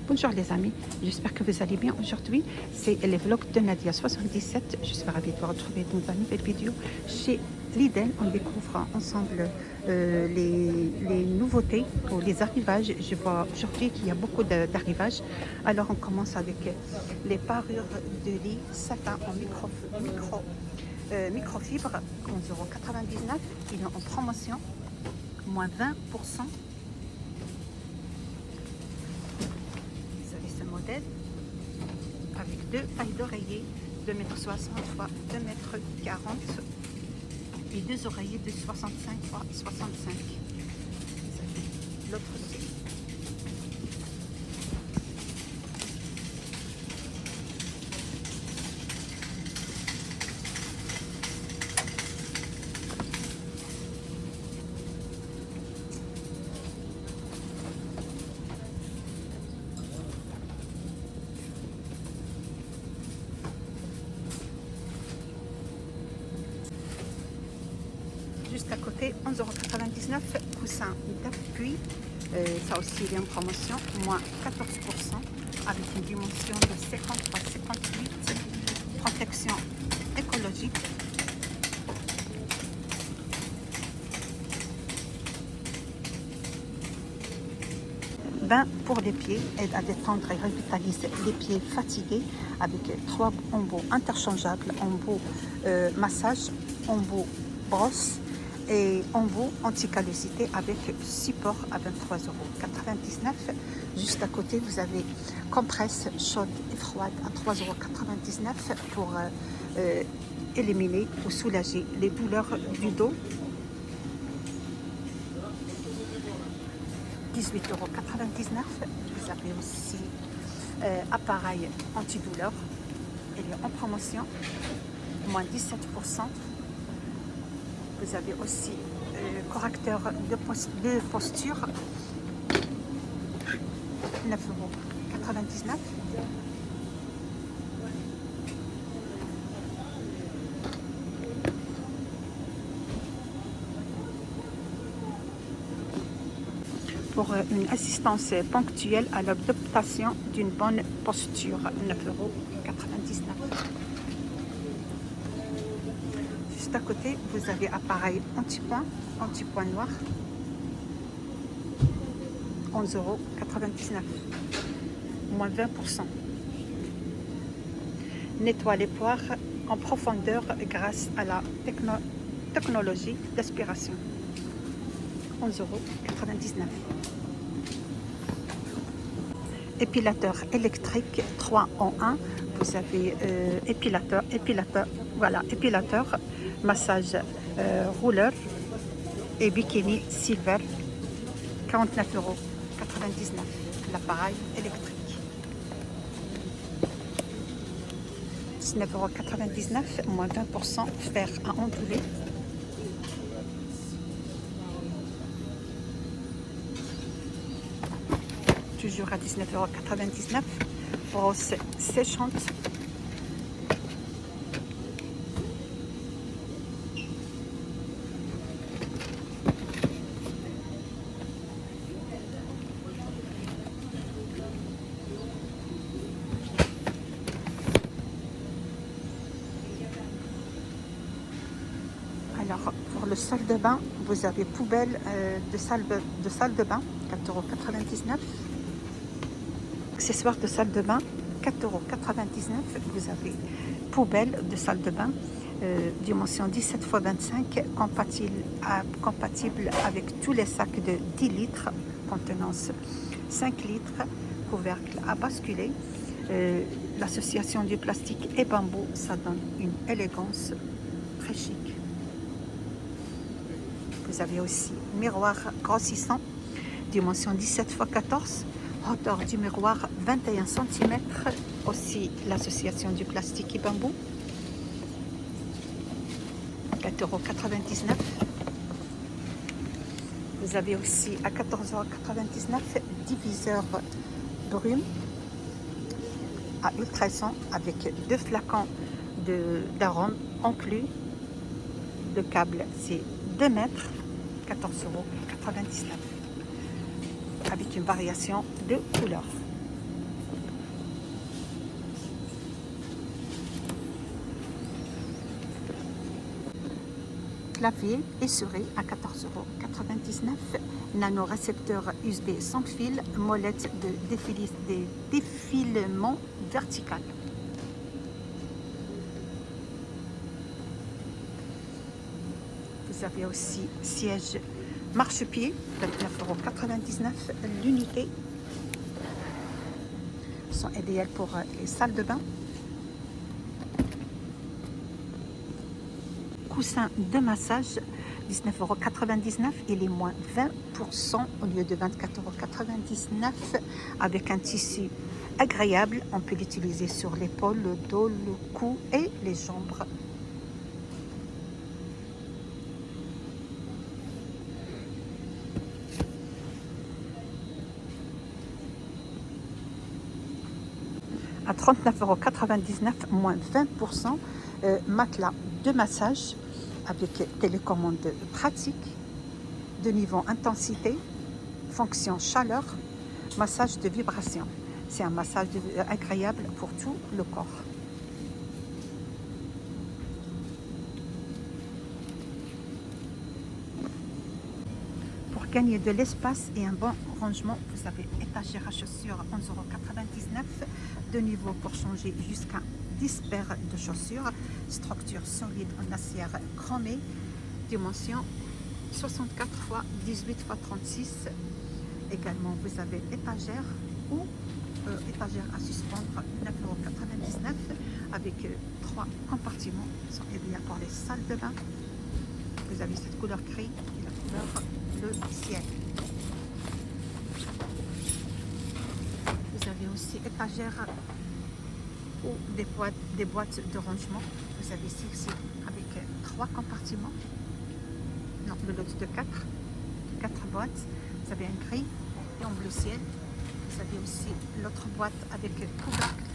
Bonjour les amis, j'espère que vous allez bien. Aujourd'hui, c'est les vlogs de Nadia 77. Je suis ravie de vous retrouver dans une nouvelle vidéo chez Lidl. On découvre ensemble les nouveautés ou les arrivages. Je vois aujourd'hui qu'il y a beaucoup d'arrivages. Alors on commence avec les parures de lit satin en microfibre, 11,99 €. Il est en promotion, moins 20%. Modèle avec deux tailles d'oreiller 2,60 m x 2,40 m et deux oreillers de 65 x 65. L'autre aussi. Juste à côté, 11,99 €, coussin d'appui. Ça aussi, il est en promotion, moins 14%, avec une dimension de 50 x 58, protection écologique. Bain pour les pieds, aide à détendre et revitaliser les pieds fatigués avec 3 embouts interchangeables, embout massage, embout brosse et embout anti-callosité avec support à 23,99 €. Juste à côté, vous avez compresse chaude et froide à 3,99 € pour éliminer ou soulager les douleurs du dos. 18,99 €. Vous avez aussi appareil antidouleur. Il est en promotion, moins 17%. Vous avez aussi correcteur de posture, 9,99 €. Pour une assistance ponctuelle à l'adoption d'une bonne posture, 9,99 €. Juste à côté, vous avez appareil anti-point noir, 11,99 €, moins 20%. Nettoie les poires en profondeur grâce à la technologie d'aspiration, 11,99 €. Épilateur électrique 3 en 1. Vous avez épilateur, massage rouleur et bikini silver, 49,99 €. L'appareil électrique, 19,99 €, moins 20%, fer à onduler. Toujours à 19,99 €, brosse séchante. Alors, pour le salle de bain, vous avez poubelle de salle de bain, 4,99 €. Accessoires de salle de bain, 4,99 €. Vous avez poubelle de salle de bain, dimension 17 x 25, compatible avec tous les sacs de 10 litres, contenance 5 litres, couvercle à basculer. L'association du plastique et bambou, ça donne une élégance très chic. Vous avez aussi miroir grossissant, dimension 17 x 14, hauteur du miroir 21 cm, aussi l'association du plastique et bambou, 4,99 €. Vous avez aussi à 14,99 € diviseur brume à ultrasons avec 2 flacons d'arômes inclus. Le câble c'est 2 mètres, 14,99 €, avec une variation de couleurs. clavier essuré à 14,99 €. Nano-récepteur USB sans fil, molette de défilement vertical. Vous avez aussi siège marchepied, 29,99 € l'unité. Sont idéales pour les salles de bain. Coussin de massage, 19,99 €. Il est moins 20% au lieu de 24,99 € avec un tissu agréable. On peut l'utiliser sur l'épaule, le dos, le cou et les jambes. À 39,99 €, moins 20%, matelas de massage avec télécommande pratique, de niveau intensité, fonction chaleur, massage de vibration. C'est un massage agréable pour tout le corps. Pour gagner de l'espace et un bon rangement, vous avez étagère à chaussures 11,99 €, de niveau pour changer jusqu'à 10 paires de chaussures, structure solide en acier chromé, dimension 64 x 18 x 36. Également, vous avez étagère ou étagère à suspendre, 9,99 € avec 3 compartiments. Sont idéales pour les salles de bain. Vous avez cette couleur gris et la couleur bleu ciel. Vous avez aussi étagère ou des boîtes de rangement. Vous avez ici avec 3 compartiments. Non, le lot de 4 boîtes. Vous avez un gris et en bleu ciel. Vous avez aussi l'autre boîte avec couvercle.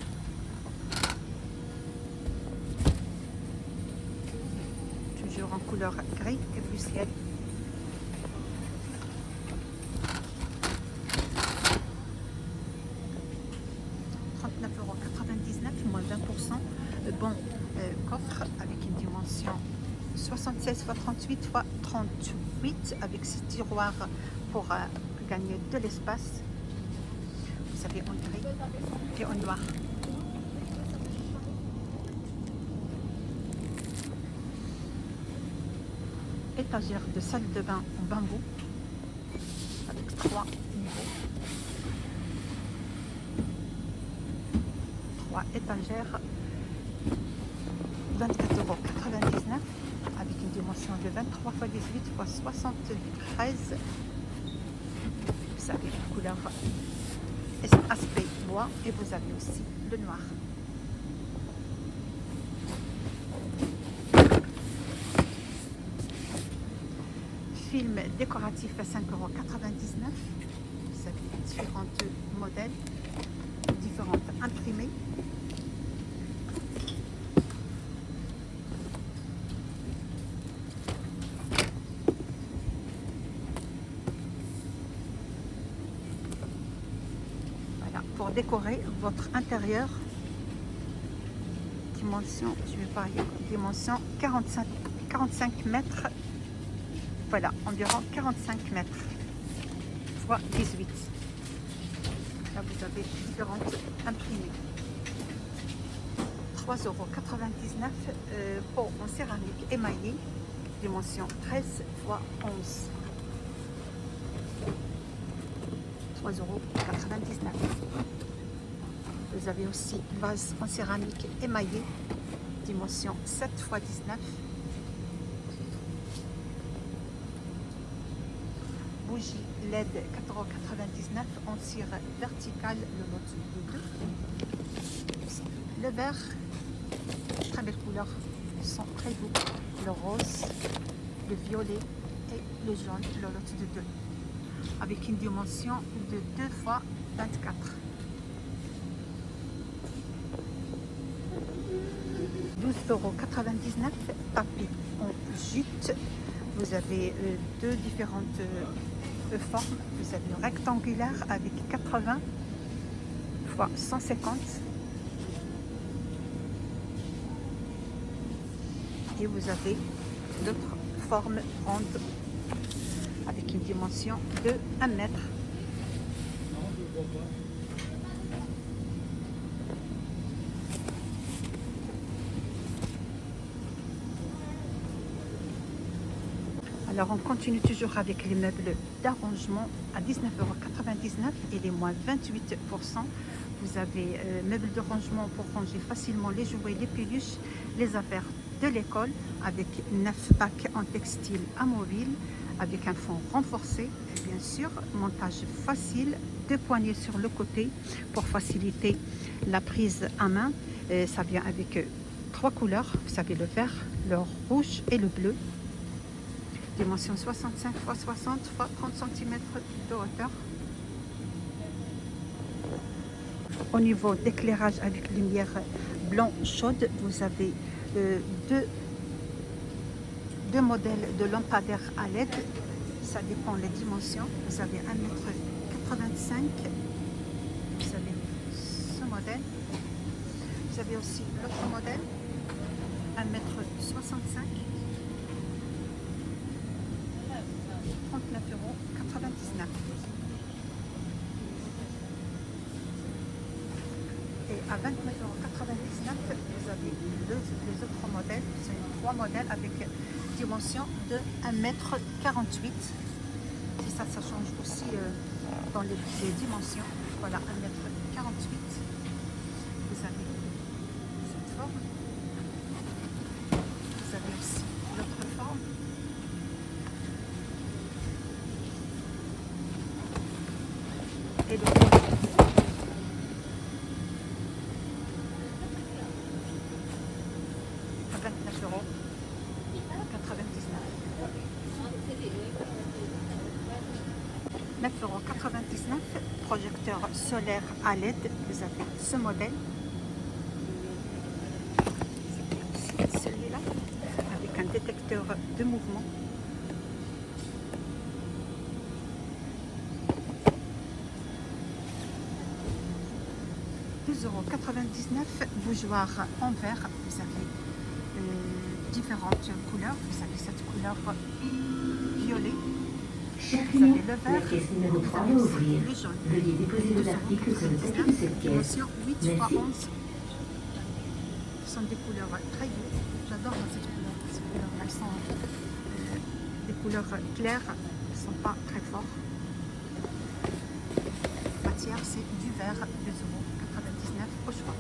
Toujours en couleur gris et bleu ciel. Moins 20%. Bon coffre avec une dimension 76 x 38 x 38 avec 6 tiroirs pour gagner de l'espace. Vous avez en gris et en noir. Étagère de salle de bain en bambou avec 3 niveaux. 3 étagères, 24,99 € avec une dimension de 23 x 18 x 73. Vous avez la couleur aspect bois et vous avez aussi le noir. Film décoratif à 5,99 €. Vous avez différents modèles, différentes imprimées. Voilà, pour décorer votre intérieur, dimension, je vais parler, dimension 45 mètres. Voilà, environ 45 mètres x 18. Là, vous avez différentes imprimées. 3,99 €, pot en céramique émaillé, dimension 13 x 11. 3,99 €. Vous avez aussi vase en céramique émaillé, dimension 7 x 19. Bougie LED 4,99 € en cire verticale, le lot de 2. Le vert, très belle couleur, sont très beaux. Le rose, le violet et le jaune, le lot de 2. Avec une dimension de 2 x 24. €12,99 €, tapis en jute. Vous avez deux différentes formes. Vous avez une rectangulaire avec 80 x 150. Et vous avez d'autres forme ronde avec une dimension de 1 mètre. Alors on continue toujours avec les meubles d'arrangement à 19,99 € et les moins 28%. Vous avez meubles de rangement pour ranger facilement les jouets, les peluches, les affaires de l'école avec 9 packs en textile amovible avec un fond renforcé et bien sûr montage facile, 2 poignées sur le côté pour faciliter la prise à main. Ça vient avec 3 couleurs, vous savez, le vert, le rouge et le bleu. Dimension 65 x 60 x 30 cm de hauteur. Au niveau d'éclairage avec lumière blanc chaude, vous avez deux modèles de lampadaires à LED. Ça dépend des dimensions. Vous avez 1,85 m. Vous avez ce modèle. Vous avez aussi l'autre modèle, 1,65 m. 39,99 €. Et à 29,99 €, vous avez les autres modèles. C'est 3 modèles avec dimension de 1,48 m. Et ça change aussi dans les dimensions. Voilà, 1,48 m. Vous avez cette forme. Vous avez aussi l'autre forme. Et le à 29,99 €. Projecteur solaire à LED. Vous avez ce modèle. Celui-là avec un détecteur de mouvement. €99, bougeoir en verre. Vous avez différentes couleurs. Vous avez cette couleur violet. Vous avez le vert, vous avez aussi le jaune. Veuillez déposer vos articles sur le tapis de cette pièce. Dimension 8 x 11. Ce sont des couleurs très vives. J'adore cette couleur. Ces couleurs, elles sont des couleurs claires. Elles ne sont pas très fortes. La matière, c'est du verre, 2,99 € au choix.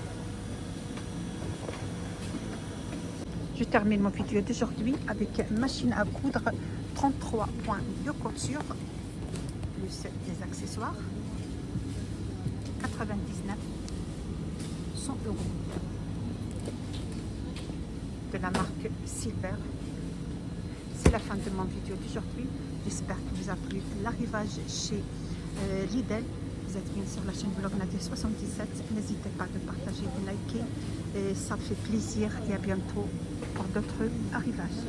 Je termine mon vidéo d'aujourd'hui avec machine à coudre, 33 points de couture, plus des accessoires, 99, 100 €. De la marque Silver. C'est la fin de mon vidéo d'aujourd'hui. J'espère que vous a plu l'arrivage chez Lidl. Vous êtes bien sur la chaîne Vlog Nadia 77. N'hésitez pas de partager, de liker. Et ça fait plaisir et à bientôt pour d'autres arrivages.